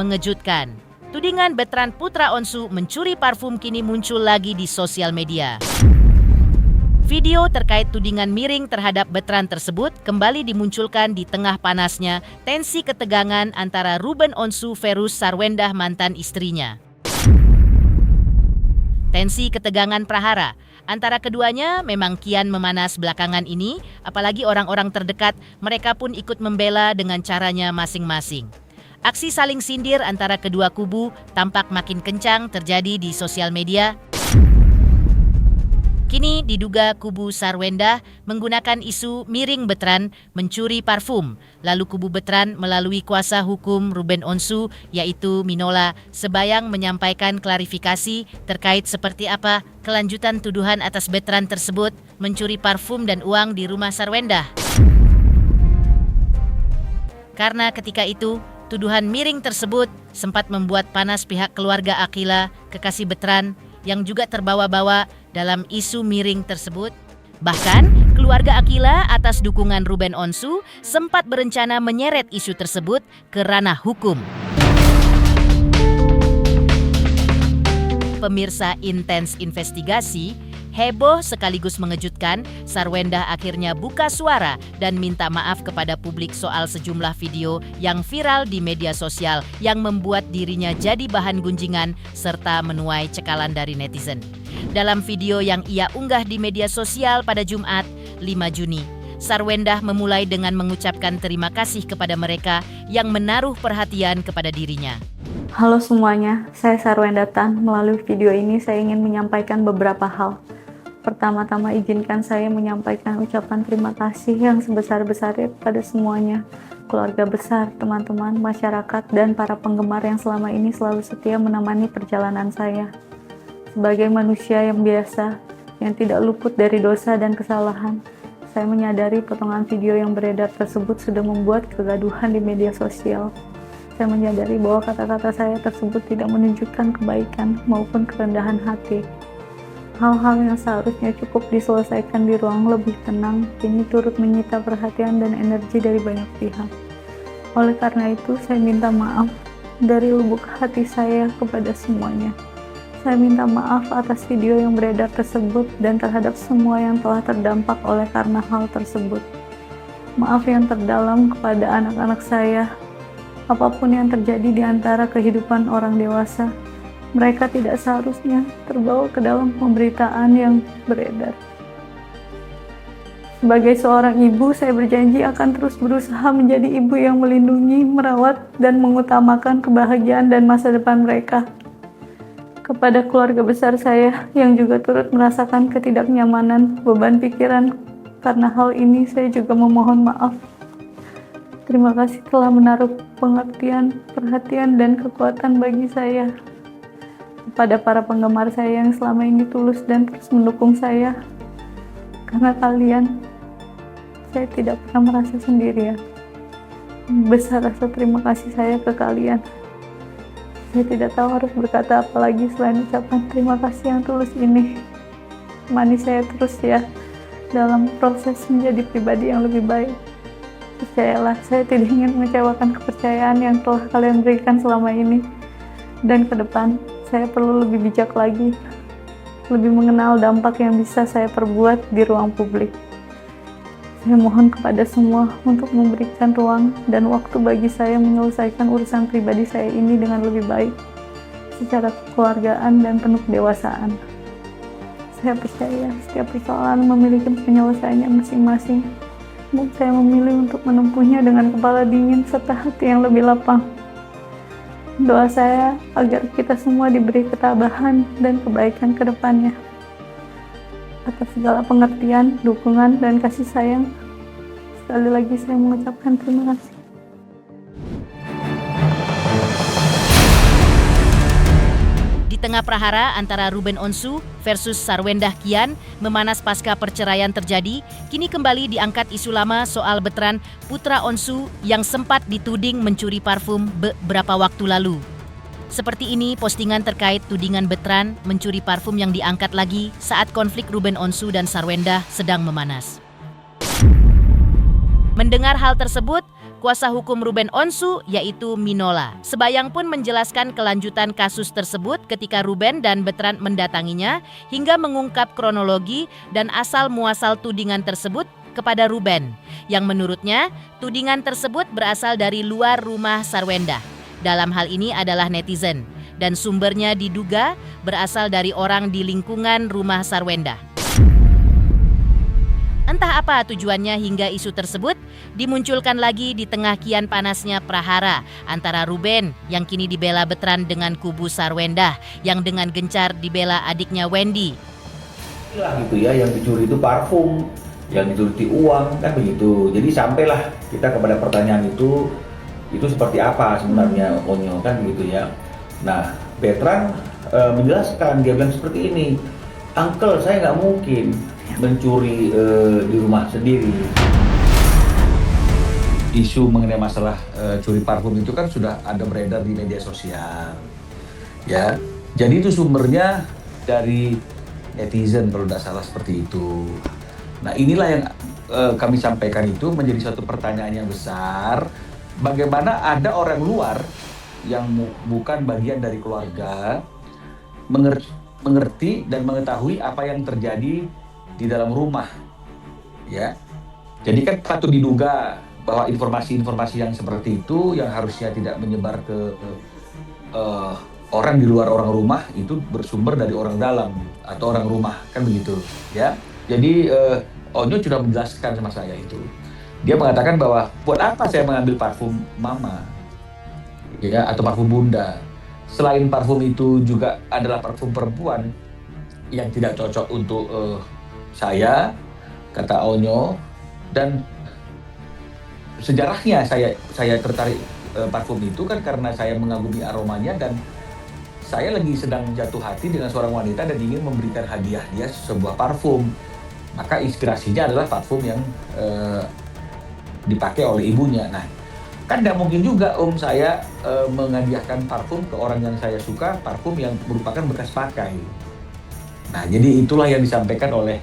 mengejutkan. Tudingan Betran Putra Onsu mencuri parfum kini muncul lagi di sosial media. Video terkait tudingan miring terhadap Betran tersebut kembali dimunculkan di tengah panasnya tensi ketegangan antara Ruben Onsu versus Sarwendah mantan istrinya. Tensi ketegangan prahara antara keduanya memang kian memanas belakangan ini, apalagi orang-orang terdekat mereka pun ikut membela dengan caranya masing-masing. Aksi saling sindir antara kedua kubu tampak makin kencang terjadi di sosial media. Kini diduga kubu Sarwendah menggunakan isu miring Betran mencuri parfum. Lalu kubu Betran melalui kuasa hukum Ruben Onsu yaitu Minola Sebayang menyampaikan klarifikasi terkait seperti apa kelanjutan tuduhan atas Betran tersebut mencuri parfum dan uang di rumah Sarwendah. Karena ketika itu tuduhan miring tersebut sempat membuat panas pihak keluarga Akila, kekasih Betran, yang juga terbawa-bawa dalam isu miring tersebut. Bahkan, keluarga Akila atas dukungan Ruben Onsu sempat berencana menyeret isu tersebut ke ranah hukum. Pemirsa Intens Investigasi, heboh sekaligus mengejutkan, Sarwendah akhirnya buka suara dan minta maaf kepada publik soal sejumlah video yang viral di media sosial yang membuat dirinya jadi bahan gunjingan serta menuai cekalan dari netizen. Dalam video yang ia unggah di media sosial pada Jumat, 5 Juni, Sarwendah memulai dengan mengucapkan terima kasih kepada mereka yang menaruh perhatian kepada dirinya. Halo semuanya, saya Sarwendah Tan. Melalui video ini saya ingin menyampaikan beberapa hal. Pertama-tama izinkan saya menyampaikan ucapan terima kasih yang sebesar-besarnya kepada semuanya, keluarga besar, teman-teman, masyarakat, dan para penggemar yang selama ini selalu setia menemani perjalanan saya. Sebagai manusia yang biasa, yang tidak luput dari dosa dan kesalahan, saya menyadari potongan video yang beredar tersebut sudah membuat kegaduhan di media sosial. Saya menyadari bahwa kata-kata saya tersebut tidak menunjukkan kebaikan maupun kerendahan hati. Hal-hal yang seharusnya cukup diselesaikan di ruang lebih tenang, kini turut menyita perhatian dan energi dari banyak pihak. Oleh karena itu, saya minta maaf dari lubuk hati saya kepada semuanya. Saya minta maaf atas video yang beredar tersebut dan terhadap semua yang telah terdampak oleh karena hal tersebut. Maaf yang terdalam kepada anak-anak saya. Apapun yang terjadi di antara kehidupan orang dewasa, mereka tidak seharusnya terbawa ke dalam pemberitaan yang beredar. Sebagai seorang ibu, saya berjanji akan terus berusaha menjadi ibu yang melindungi, merawat, dan mengutamakan kebahagiaan dan masa depan mereka. Kepada keluarga besar saya yang juga turut merasakan ketidaknyamanan, beban pikiran, karena hal ini saya juga memohon maaf. Terima kasih telah menaruh pengertian, perhatian, dan kekuatan bagi saya. Kepada para penggemar saya yang selama ini tulus dan terus mendukung saya, karena kalian, saya tidak pernah merasa sendirian. Besar rasa terima kasih saya ke kalian. Saya tidak tahu harus berkata apa lagi selain ucapan terima kasih yang tulus ini. Temani saya terus ya dalam proses menjadi pribadi yang lebih baik. Percayalah, saya tidak ingin mengecewakan kepercayaan yang telah kalian berikan selama ini. Dan ke depan, saya perlu lebih bijak lagi, lebih mengenal dampak yang bisa saya perbuat di ruang publik. Saya mohon kepada semua untuk memberikan ruang dan waktu bagi saya menyelesaikan urusan pribadi saya ini dengan lebih baik, secara kekeluargaan dan penuh kedewasaan. Saya percaya setiap persoalan memiliki penyelesaiannya masing-masing. Saya memilih untuk menempuhnya dengan kepala dingin serta hati yang lebih lapang. Doa saya agar kita semua diberi ketabahan dan kebaikan ke depannya. Atas segala pengertian, dukungan, dan kasih sayang, sekali lagi saya mengucapkan terima kasih. Di tengah prahara antara Ruben Onsu versus Sarwendah kian memanas pasca perceraian terjadi, kini kembali diangkat isu lama soal Betran Putra Onsu yang sempat dituding mencuri parfum beberapa waktu lalu. Seperti ini postingan terkait tudingan Betran mencuri parfum yang diangkat lagi saat konflik Ruben Onsu dan Sarwendah sedang memanas. Mendengar hal tersebut, kuasa hukum Ruben Onsu yaitu Minola. Sebayang pun menjelaskan kelanjutan kasus tersebut ketika Ruben dan Bertrand mendatanginya hingga mengungkap kronologi dan asal-muasal tudingan tersebut kepada Ruben, yang menurutnya tudingan tersebut berasal dari luar rumah Sarwendah. Dalam hal ini adalah netizen, dan sumbernya diduga berasal dari orang di lingkungan rumah Sarwendah. Entah apa tujuannya hingga isu tersebut dimunculkan lagi di tengah kian panasnya prahara antara Ruben yang kini dibela Bertrand dengan kubu Sarwendah yang dengan gencar dibela adiknya Wendy. Inilah gitu ya, yang dicuri itu parfum, yang dicuri uang, kan begitu. Jadi sampailah kita kepada pertanyaan itu seperti apa sebenarnya Onyo, kan begitu ya. Nah, Bertrand menjelaskan, dia bilang seperti ini, "Uncle, saya nggak mungkin mencuri di rumah sendiri." Isu mengenai masalah curi parfum itu kan sudah ada beredar di media sosial, ya. Jadi itu sumbernya dari netizen kalau tidak salah seperti itu. Nah, inilah yang kami sampaikan itu menjadi suatu pertanyaan yang besar. Bagaimana ada orang luar yang bukan bagian dari keluarga mengerti dan mengetahui apa yang terjadi di dalam rumah, ya. Jadi kan patut diduga bahwa informasi-informasi yang seperti itu yang harusnya tidak menyebar ke orang di luar orang rumah itu bersumber dari orang dalam atau orang rumah, kan begitu, ya. Jadi Onyo sudah menjelaskan sama saya itu. Dia mengatakan bahwa buat apa saya mengambil parfum mama, ya, atau parfum bunda. Selain parfum itu juga adalah parfum perempuan yang tidak cocok untuk saya, kata Onyo. Dan sejarahnya saya tertarik parfum itu kan karena saya mengagumi aromanya dan saya lagi sedang jatuh hati dengan seorang wanita dan ingin memberikan hadiah dia sebuah parfum. Maka inspirasinya adalah parfum yang dipakai oleh ibunya. Nah, kan tidak mungkin juga saya menghadiahkan parfum ke orang yang saya suka, parfum yang merupakan bekas pakai. Nah, jadi itulah yang disampaikan oleh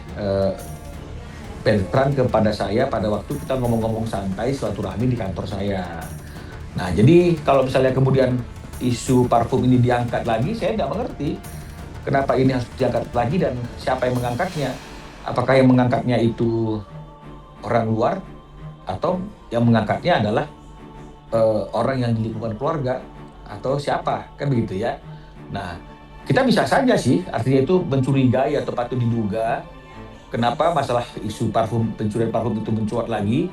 Bertrand kepada saya pada waktu kita ngomong-ngomong santai silaturahmi di kantor saya. Nah, jadi kalau misalnya kemudian isu parfum ini diangkat lagi, saya tidak mengerti kenapa ini harus diangkat lagi dan siapa yang mengangkatnya. Apakah yang mengangkatnya itu orang luar atau yang mengangkatnya adalah orang yang di lingkungan keluarga atau siapa, kan begitu ya. Nah, kita bisa saja sih artinya itu mencurigai atau patut diduga kenapa masalah isu parfum, pencurian parfum itu mencuat lagi.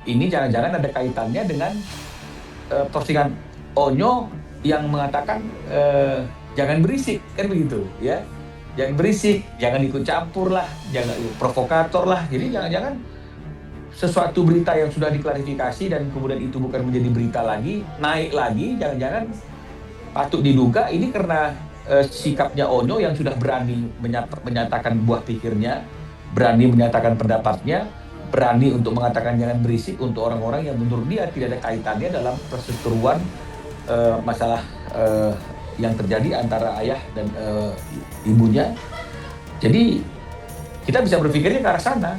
Ini jangan-jangan ada kaitannya dengan postingan Onyo yang mengatakan jangan berisik, kan begitu ya. Jangan berisik, jangan ikut campur lah, jangan provokator lah. Jadi jangan-jangan sesuatu berita yang sudah diklarifikasi dan kemudian itu bukan menjadi berita lagi, naik lagi, jangan-jangan patut diduga ini karena sikapnya Onyo yang sudah berani menyatakan buah pikirnya, berani menyatakan pendapatnya, berani untuk mengatakan jangan berisik untuk orang-orang yang menurut dia tidak ada kaitannya dalam perseteruan masalah yang terjadi antara ayah dan ibunya. Jadi kita bisa berpikirnya ke arah sana.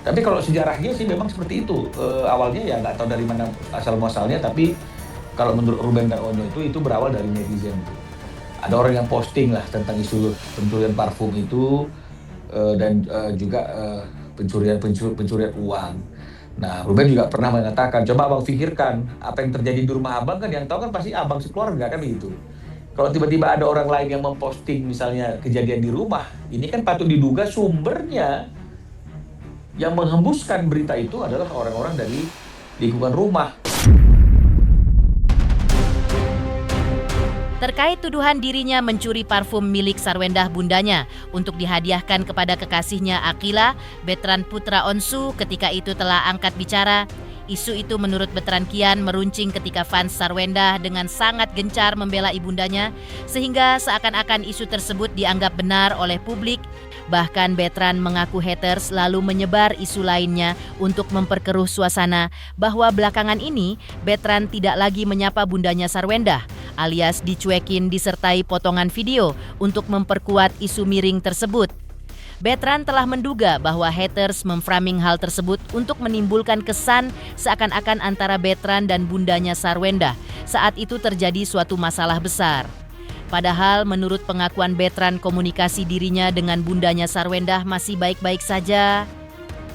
Tapi kalau sejarahnya sih memang seperti itu. Awalnya ya nggak tahu dari mana asal muasalnya, tapi kalau menurut Ruben dan Onyo itu berawal dari netizen. Ada orang yang posting lah tentang isu pencurian parfum itu dan juga pencurian uang. Nah, Ruben juga pernah mengatakan, coba abang pikirkan apa yang terjadi di rumah abang, kan yang tahu kan pasti abang sekeluarga, kan begitu. Kalau tiba-tiba ada orang lain yang memposting misalnya kejadian di rumah, ini kan patut diduga sumbernya yang menghembuskan berita itu adalah orang-orang dari lingkungan rumah. Terkait tuduhan dirinya mencuri parfum milik Sarwendah bundanya untuk dihadiahkan kepada kekasihnya Akila, Bertrand putra Onsu ketika itu telah angkat bicara. Isu itu menurut Bertrand kian meruncing ketika fans Sarwendah dengan sangat gencar membela ibundanya, sehingga seakan-akan isu tersebut dianggap benar oleh publik. Bahkan Bertrand mengaku haters lalu menyebar isu lainnya untuk memperkeruh suasana bahwa belakangan ini Bertrand tidak lagi menyapa bundanya Sarwendah, alias dicuekin disertai potongan video untuk memperkuat isu miring tersebut. Betran telah menduga bahwa haters memframing hal tersebut untuk menimbulkan kesan seakan-akan antara Betran dan bundanya Sarwendah saat itu terjadi suatu masalah besar. Padahal menurut pengakuan Betran, komunikasi dirinya dengan bundanya Sarwendah masih baik-baik saja.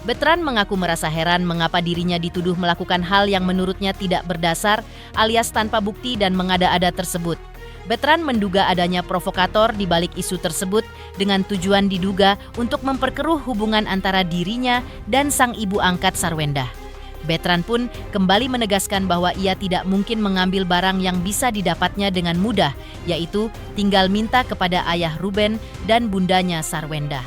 Betran mengaku merasa heran mengapa dirinya dituduh melakukan hal yang menurutnya tidak berdasar alias tanpa bukti dan mengada-ada tersebut. Betran menduga adanya provokator di balik isu tersebut dengan tujuan diduga untuk memperkeruh hubungan antara dirinya dan sang ibu angkat Sarwendah. Betran pun kembali menegaskan bahwa ia tidak mungkin mengambil barang yang bisa didapatnya dengan mudah, yaitu tinggal minta kepada ayah Ruben dan bundanya Sarwendah.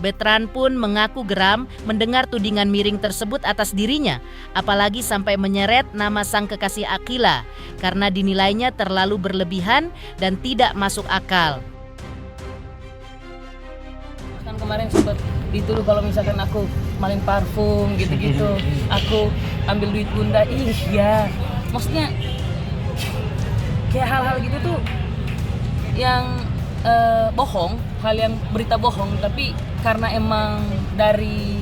Betran pun mengaku geram mendengar tudingan miring tersebut atas dirinya, apalagi sampai menyeret nama sang kekasih Akila karena dinilainya terlalu berlebihan dan tidak masuk akal. Kan kemarin sempat dituduh kalau misalkan aku malin parfum gitu-gitu, aku ambil duit bunda. Iya, maksudnya kayak hal-hal gitu tuh yang bohong, hal yang berita bohong, tapi karena emang dari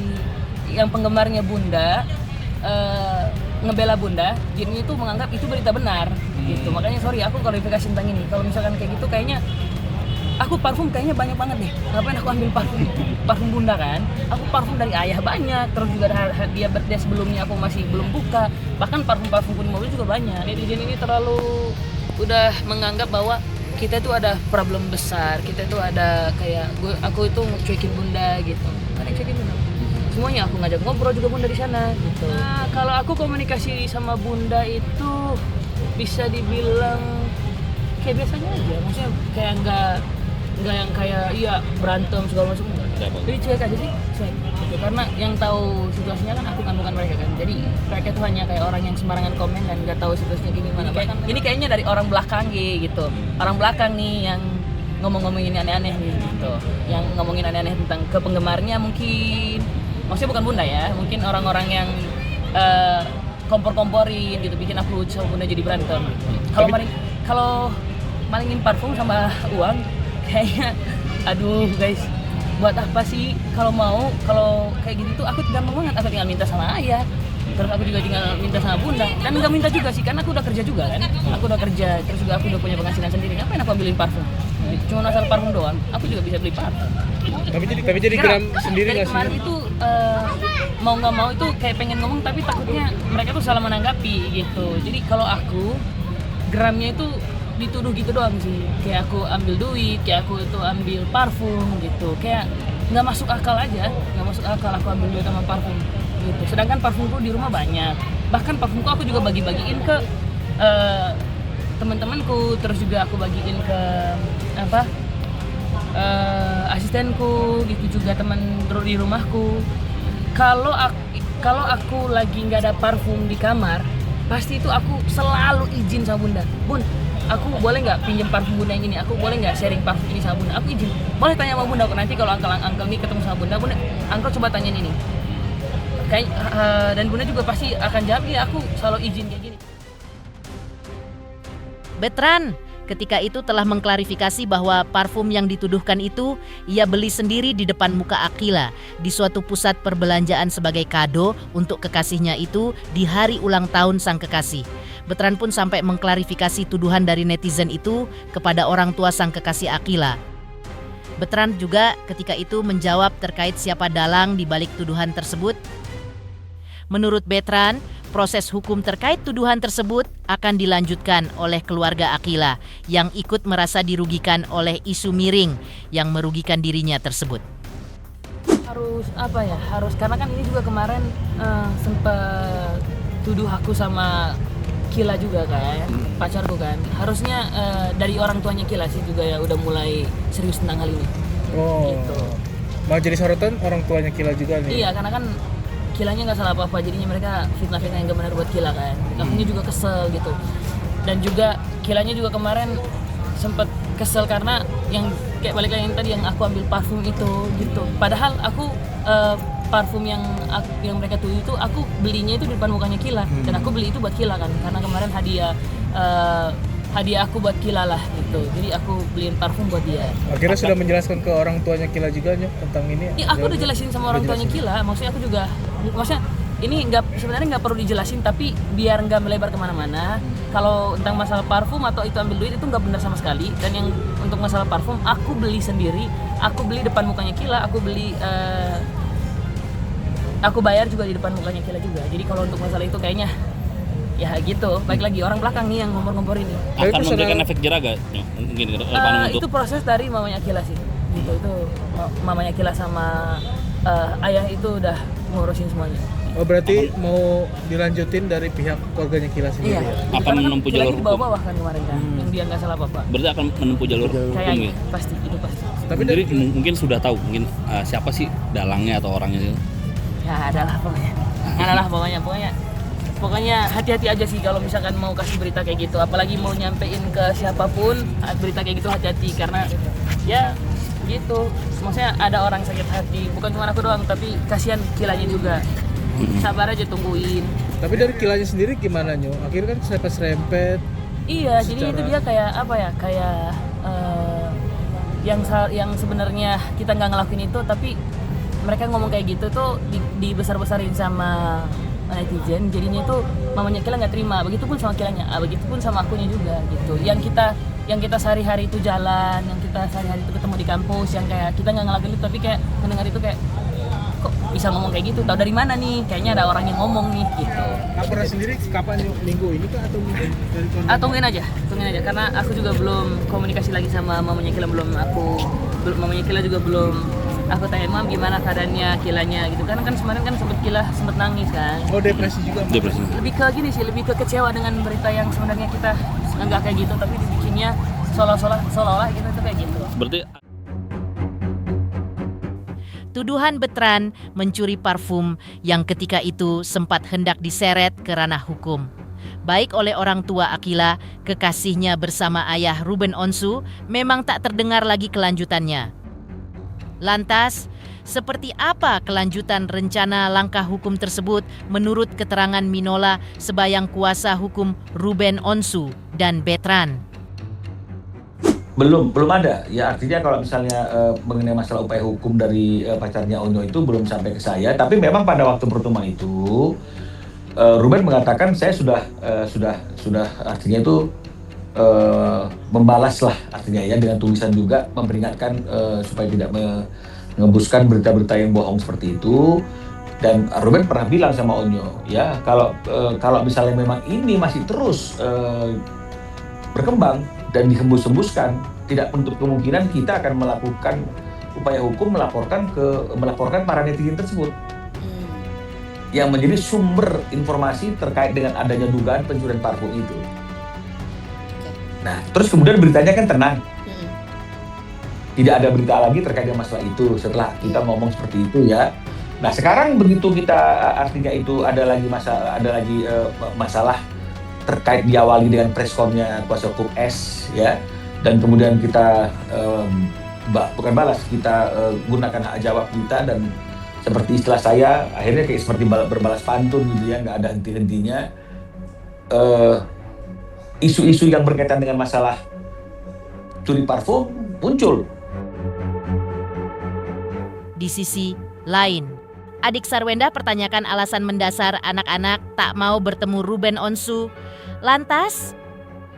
yang penggemarnya bunda ngebela bunda, jadinya itu menganggap itu berita benar gitu. Makanya sorry, aku klarifikasi tentang ini. Kalau misalkan kayak gitu, kayaknya aku parfum kayaknya banyak banget deh. Ngapain aku ambil parfum bunda kan? Aku parfum dari ayah banyak, terus juga dia birthday sebelumnya aku masih belum buka. Bahkan parfum-parfumku di mobil juga banyak. Netizen ini terlalu udah menganggap bahwa kita itu ada problem besar, kita itu ada kayak aku itu cuekin bunda gitu. Ada yang cuekin bunda. Semuanya aku ngajak ngobrol juga bunda di sana gitu. Nah, kalau aku komunikasi sama bunda itu bisa dibilang kayak biasanya aja. Maksudnya kayak enggak yang kayak iya berantem segala macam. Jadi cuek aja sih, cuek. Gitu. Karena yang tahu situasinya kan aku kan bukan mereka kan. Jadi mereka itu hanya kayak orang yang sembarangan komen dan nggak tahu situasinya gimana. Ini kayaknya dari orang belakang gitu. Orang belakang nih yang ngomongin aneh-aneh nih gitu. Yang ngomongin aneh-aneh tentang ke penggemarnya mungkin. Maksudnya bukan bunda ya, mungkin orang-orang yang kompor-komporin gitu, bikin aku sama bunda jadi berantem. Kalau malingin parfum sama uang, kayaknya aduh guys, buat apa sih? Kalau kayak gitu tuh aku gampang banget, aku tinggal minta sama ayah, terus aku juga tinggal minta sama bunda, dan nggak minta juga sih, karena aku udah kerja juga kan, aku udah kerja, terus juga aku udah punya penghasilan sendiri, ngapain aku ambilin parfum? Cuma asal parfum doang, aku juga bisa beli parfum. Tapi jadi geram sendiri nggak sih? Kemarin itu mau nggak mau itu kayak pengen ngomong, tapi takutnya mereka tuh salah menanggapi gitu. Jadi kalau aku geramnya itu dituduh gitu doang sih, kayak aku ambil duit, kayak aku itu ambil parfum gitu, kayak nggak masuk akal aja, nggak masuk akal aku ambil duit sama parfum gitu. Sedangkan parfumku di rumah banyak, bahkan parfumku aku juga bagi-bagiin ke teman-temanku, terus juga aku bagiin ke asistenku gitu, juga teman di rumahku. Kalau aku lagi nggak ada parfum di kamar, pasti itu aku selalu izin sama bunda, bun, aku boleh nggak pinjam parfum bunda yang ini, aku boleh nggak sharing parfum ini sama bunda, aku izin, boleh tanya sama bunda. Nanti kalau angkel nih ketemu sama bunda, angkel coba tanyain ini, kayak dan bunda juga pasti akan jawab, iya aku selalu izin kayak gini. Betran ketika itu telah mengklarifikasi bahwa parfum yang dituduhkan itu ia beli sendiri di depan muka Akila di suatu pusat perbelanjaan sebagai kado untuk kekasihnya itu di hari ulang tahun sang kekasih. Betran pun sampai mengklarifikasi tuduhan dari netizen itu kepada orang tua sang kekasih Akila. Betran juga ketika itu menjawab terkait siapa dalang di balik tuduhan tersebut. Menurut Betran, proses hukum terkait tuduhan tersebut akan dilanjutkan oleh keluarga Akila yang ikut merasa dirugikan oleh isu miring yang merugikan dirinya tersebut. Harus karena kan ini juga kemarin sempat tuduh aku sama Kila juga kan, pacarku kan. Harusnya dari orang tuanya Kila sih juga ya udah mulai serius tentang hal ini. Oh. Gitu. Mau jadi sorotan orang tuanya Kila juga nih. Iya, karena kan Kilanya nggak salah apa-apa, jadinya mereka fitnah-fitnah yang gak benar buat Kila kan. Akunya juga kesel gitu. Dan juga Kilanya juga kemarin sempet kesel karena yang kayak balik lagi yang tadi yang aku ambil parfum itu gitu. Padahal aku parfum yang mereka tuduh itu aku belinya itu di depan mukanya Kila, dan aku beli itu buat Kila kan, karena kemarin hadiah hadiah aku buat Kila lah gitu. Jadi aku beliin parfum buat dia. Akhirnya sudah menjelaskan ke orang tuanya Kila juga Nyok tentang ini. Iya, aku udah jelasin sama orang tuanya Kila. Maksudnya aku juga, maksudnya ini sebenarnya nggak perlu dijelasin, tapi biar nggak melebar kemana-mana. Kalau tentang masalah parfum atau itu ambil duit itu nggak benar sama sekali. Dan yang untuk masalah parfum aku beli sendiri, aku beli depan mukanya Kila, aku beli aku bayar juga di depan mukanya Kila juga. Jadi kalau untuk masalah itu kayaknya ya gitu. Baik lagi orang belakang nih yang ngompor-ngompor ini. Akan memberikan efek jerah gak? Mungkin ke depan untuk Itu proses dari mamanya Kila sih. Gitu, itu mamanya Kila sama ayah itu udah ngurusin semuanya. Oh berarti mau dilanjutin dari pihak keluarganya Kila sendiri Iya. ya? Akan menempuh Kila jalur di hukum. bawah-bawah kan kemarin kan, yang dia nggak salah apa-apa. Berarti akan menempuh jalur hukum Kayaknya ya? pasti, itu pasti. Tapi Jadi mungkin sudah tahu mungkin siapa sih dalangnya atau orangnya itu. Ya adalah pokoknya hati-hati aja sih kalau misalkan mau kasih berita kayak gitu, apalagi mau nyampein ke siapapun berita kayak gitu, hati-hati karena ya gitu, maksudnya ada orang sakit hati, bukan cuma aku doang tapi kasihan Kilanya juga. Sabar aja, tungguin. Tapi dari Kilanya sendiri gimana Nyok? Akhirnya kan serempet-serempet. Iya, jadi itu dia kayak apa ya, kayak yang sebenarnya kita nggak ngelakuin itu, tapi mereka ngomong kayak gitu tuh dibesar-besarin sama netizen, jadinya itu mamanya Kila nggak terima. Begitupun sama Kilanya, begitupun sama akunya juga gitu. Yang kita sehari-hari itu jalan, yang kita sehari-hari itu ketemu di kampus, yang kayak kita nggak ngelakuin itu, tapi kayak mendengar itu kayak kok bisa ngomong kayak gitu, tahu dari mana nih, kayaknya ada orang yang ngomong nih gitu. Laporan sendiri kapan Nyok? Minggu ini kah atau minggu dari kemarin? Tungguin aja karena aku juga belum komunikasi lagi sama mamanya Kila, mamanya Kila juga belum aku tanya, Mam gimana keadaannya Kilanya gitu kan kemarin kan sempet nangis kan. Oh depresi juga? Depresi. Lebih ke gini sih, lebih ke kecewa dengan berita yang sebenarnya kita nggak kayak gitu, tapi dibikinnya seolah-olah gitu itu kayak gitu. Berarti Tuduhan Betran mencuri parfum yang ketika itu sempat hendak diseret ke ranah hukum. Baik oleh orang tua Akila, kekasihnya bersama ayah Ruben Onsu, memang tak terdengar lagi kelanjutannya. Lantas, seperti apa kelanjutan rencana langkah hukum tersebut menurut keterangan Minola sebayang kuasa hukum Ruben Onsu dan Betran? Belum ada. Ya artinya kalau misalnya mengenai masalah upaya hukum dari pacarnya Onyo itu belum sampai ke saya. Tapi memang pada waktu pertemuan itu Ruben mengatakan saya sudah artinya itu membalas lah artinya ya, dengan tulisan juga memperingatkan supaya tidak mengembuskan berita-berita yang bohong seperti itu. Dan Ruben pernah bilang sama Onyo ya, kalau misalnya memang ini masih terus berkembang dan dihembus-hembuskan, tidak menutup kemungkinan kita akan melakukan upaya hukum melaporkan para netizen tersebut yang menjadi sumber informasi terkait dengan adanya dugaan pencurian parfum itu. Nah, terus kemudian beritanya kan tenang. Tidak ada berita lagi terkait dengan masalah itu setelah kita ngomong seperti itu ya. Nah, sekarang begitu kita artinya itu ada lagi masalah terkait diawali dengan preskonnya kuasa hukum S ya, dan kemudian kita bukan balas, kita gunakan hak jawab kita, dan seperti istilah saya akhirnya kayak seperti berbalas pantun gitu ya, nggak ada henti-hentinya. Isu-isu yang berkaitan dengan masalah curi parfum muncul. Di sisi lain, adik Sarwenda pertanyakan alasan mendasar anak-anak tak mau bertemu Ruben Onsu. Lantas,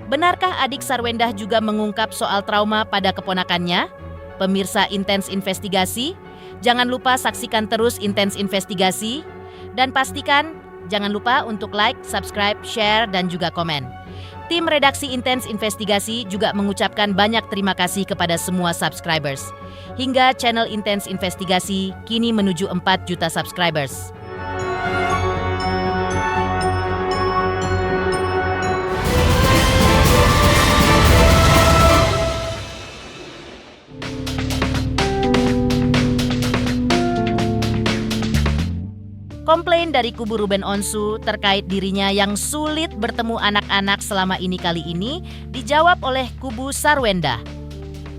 benarkah adik Sarwenda juga mengungkap soal trauma pada keponakannya? Pemirsa Intens Investigasi, jangan lupa saksikan terus Intens Investigasi. Dan pastikan jangan lupa untuk like, subscribe, share, dan juga komen. Tim redaksi Intens Investigasi juga mengucapkan banyak terima kasih kepada semua subscribers. Hingga channel Intens Investigasi kini menuju 4 juta subscribers. Komplain dari kubu Ruben Onsu terkait dirinya yang sulit bertemu anak-anak selama ini kali ini dijawab oleh kubu Sarwenda.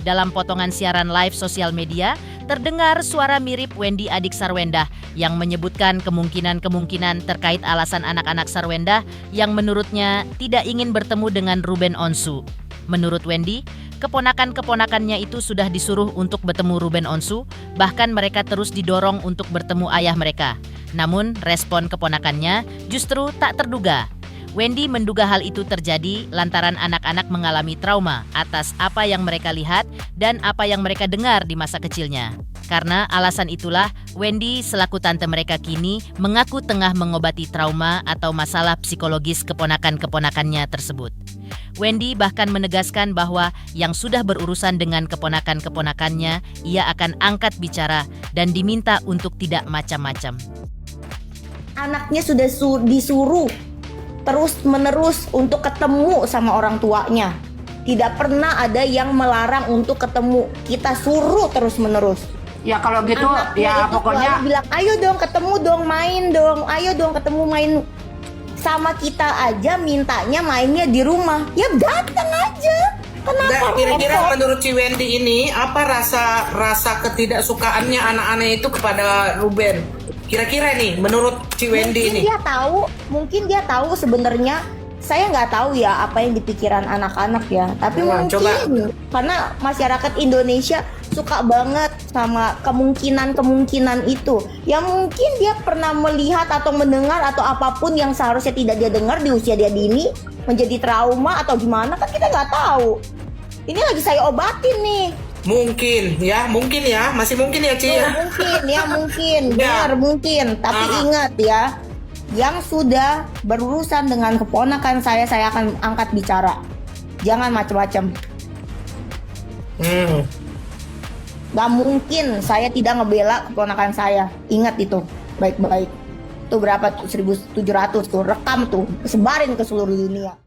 Dalam potongan siaran live sosial media, Terdengar suara mirip Wendy adik Sarwendah yang menyebutkan kemungkinan-kemungkinan terkait alasan anak-anak Sarwendah yang menurutnya tidak ingin bertemu dengan Ruben Onsu. Menurut Wendy, keponakan-keponakannya itu sudah disuruh untuk bertemu Ruben Onsu, bahkan mereka terus didorong untuk bertemu ayah mereka. Namun respon keponakannya justru tak terduga. Wendy menduga hal itu terjadi lantaran anak-anak mengalami trauma atas apa yang mereka lihat dan apa yang mereka dengar di masa kecilnya. Karena alasan itulah, Wendy selaku tante mereka kini mengaku tengah mengobati trauma atau masalah psikologis keponakan-keponakannya tersebut. Wendy bahkan menegaskan bahwa yang sudah berurusan dengan keponakan-keponakannya, ia akan angkat bicara dan diminta untuk tidak macam-macam. Anaknya sudah disuruh terus-menerus untuk ketemu sama orang tuanya. Tidak pernah ada yang melarang untuk ketemu. Kita suruh terus-menerus. Ya kalau gitu Anaknya ya itu pokoknya selalu bilang, ayo dong ketemu dong, main dong. Ayo dong ketemu main. Sama kita aja mintanya mainnya di rumah. Ya datang aja. Kenapa? kira-kira repot? menurut Ci Wendy ini apa rasa ketidaksukaannya anak-anak itu kepada Ruben? Kira-kira nih menurut Ci Wendy ini. Mungkin dia tahu sebenarnya. Saya nggak tahu ya apa yang di pikiran anak-anak ya. Tapi Nah, mungkin karena masyarakat Indonesia suka banget sama kemungkinan itu. Ya mungkin dia pernah melihat atau mendengar atau apapun yang seharusnya tidak dia dengar di usia dia dini, menjadi trauma atau gimana, kan kita nggak tahu. Ini lagi saya obatin nih. Mungkin ya, masih mungkin ya Ci ya. Mungkin, Ya. benar mungkin. Tapi ingat ya, yang sudah berurusan dengan keponakan saya akan angkat bicara. Jangan macam-macam. Gak mungkin saya tidak ngebela keponakan saya. Ingat itu baik-baik. Itu berapa tuh? 1.700 tuh, rekam tuh, sebarin ke seluruh dunia.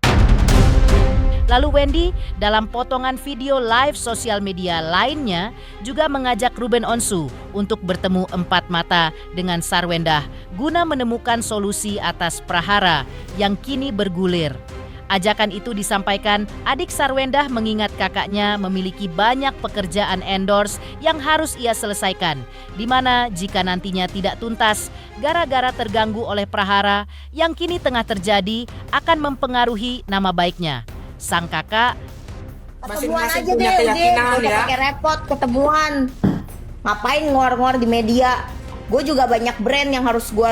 Lalu Wendy dalam potongan video live sosial media lainnya juga mengajak Ruben Onsu untuk bertemu empat mata dengan Sarwendah guna menemukan solusi atas prahara yang kini bergulir. Ajakan itu disampaikan adik Sarwendah mengingat kakaknya memiliki banyak pekerjaan endorse yang harus ia selesaikan, di mana jika nantinya tidak tuntas gara-gara terganggu oleh prahara yang kini tengah terjadi akan mempengaruhi nama baiknya. Sang kakak Ketemuan Masing-masing aja punya deh, keyakinan udah ya. pakai repot ketemuan. Ngapain ngor-ngor di media? Gue juga banyak brand yang harus gue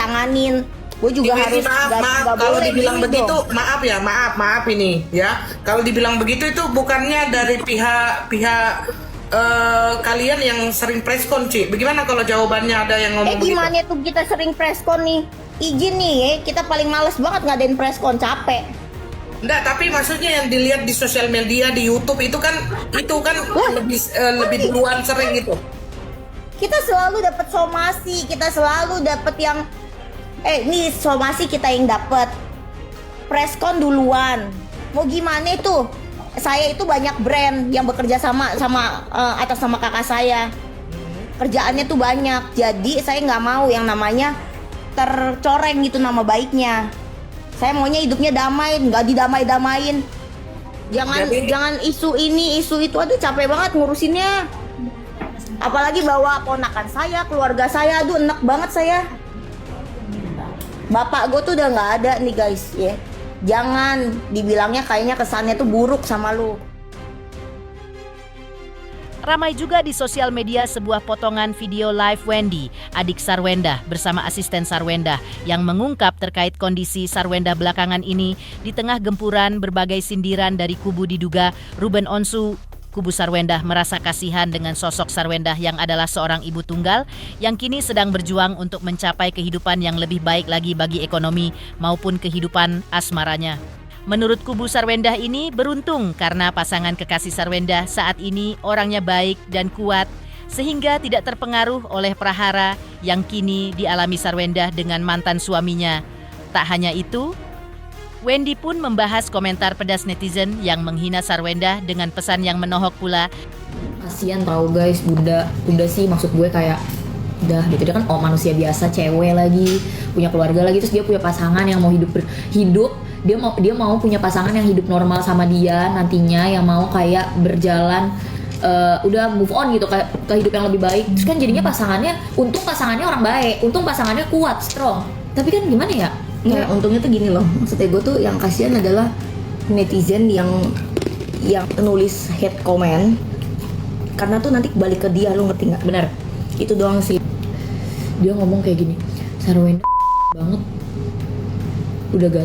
tanganin. Gue juga Ini harus maaf nggak kalau boleh dibilang gini begitu dong. maaf ini ya, kalau dibilang begitu itu bukannya dari pihak kalian yang sering preskon Ci. Bagaimana kalau jawabannya ada yang ngomong begitu? Gimana tuh kita sering preskon nih? Izin nih ya, kita paling males banget ngadain preskon, capek. Enggak, tapi maksudnya yang dilihat di sosial media, di YouTube itu kan lebih duluan sering gitu. Kita selalu dapat somasi, kita selalu dapat yang ini somasi kita yang dapat. Preskon duluan. Mau gimana itu? Saya itu banyak brand yang bekerja sama atas nama kakak saya. Kerjaannya tuh banyak. Jadi saya nggak mau yang namanya tercoreng gitu nama baiknya. Saya maunya hidupnya damai, nggak didamai-damain. Jangan isu ini, isu itu, aduh capek banget ngurusinnya. Apalagi bawa ponakan saya, keluarga saya, aduh enak banget saya. Bapak gue tuh udah nggak ada nih guys, ya. Jangan dibilangnya kayaknya kesannya tuh buruk sama lu. ramai juga di sosial media sebuah potongan video live Wendy, adik Sarwendah bersama asisten Sarwendah yang mengungkap terkait kondisi Sarwendah belakangan ini di tengah gempuran berbagai sindiran dari kubu diduga Ruben Onsu. Kubu Sarwendah merasa kasihan dengan sosok Sarwendah yang adalah seorang ibu tunggal yang kini sedang berjuang untuk mencapai kehidupan yang lebih baik lagi bagi ekonomi maupun kehidupan asmaranya. Menurut kubu Sarwendah ini beruntung karena pasangan kekasih Sarwendah saat ini orangnya baik dan kuat sehingga tidak terpengaruh oleh prahara yang kini dialami Sarwendah dengan mantan suaminya. Tak hanya itu, Wendy pun membahas komentar pedas netizen yang menghina Sarwendah dengan pesan yang menohok pula. Kasian tau guys, bunda sih maksud gue kayak udah gitu, dia kan manusia biasa, cewek lagi, punya keluarga lagi, terus dia punya pasangan yang mau hidup dia mau punya pasangan yang hidup normal sama dia nantinya, yang mau kayak berjalan udah move on gitu ke hidup yang lebih baik. Terus kan jadinya pasangannya, untung pasangannya orang baik, untung pasangannya kuat, strong. Tapi kan gimana ya? Nggak, untungnya tuh gini loh, maksudnya gue tuh yang kasihan adalah netizen yang nulis hate comment karena tuh nanti balik ke dia, lo ngerti nggak? Benar. Itu doang sih. Dia ngomong kayak gini, Sarwenda banget,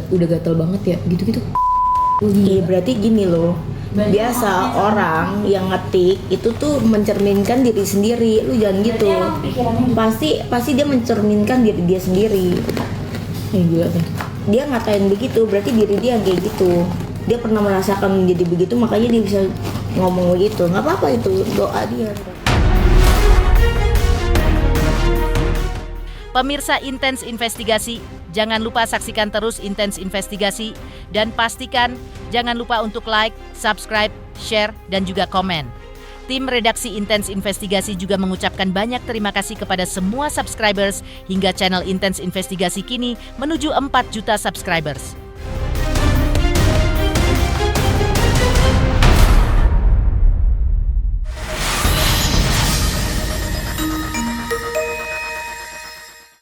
udah gatel banget ya, gitu-gitu. Iya, berarti gini loh, biasa orang yang ngetik itu tuh mencerminkan diri sendiri, lu jangan gitu. Pasti dia mencerminkan diri dia sendiri. Gila deh. Dia ngatain begitu, berarti diri dia yang kayak gitu. Dia pernah merasakan menjadi begitu, makanya dia bisa ngomong begitu. Nggak apa-apa, itu doa dia. Pemirsa Intens Investigasi, jangan lupa saksikan terus Intens Investigasi dan pastikan jangan lupa untuk like, subscribe, share, dan juga komen. Tim redaksi Intens Investigasi juga mengucapkan banyak terima kasih kepada semua subscribers hingga channel Intens Investigasi kini menuju 4 juta subscribers.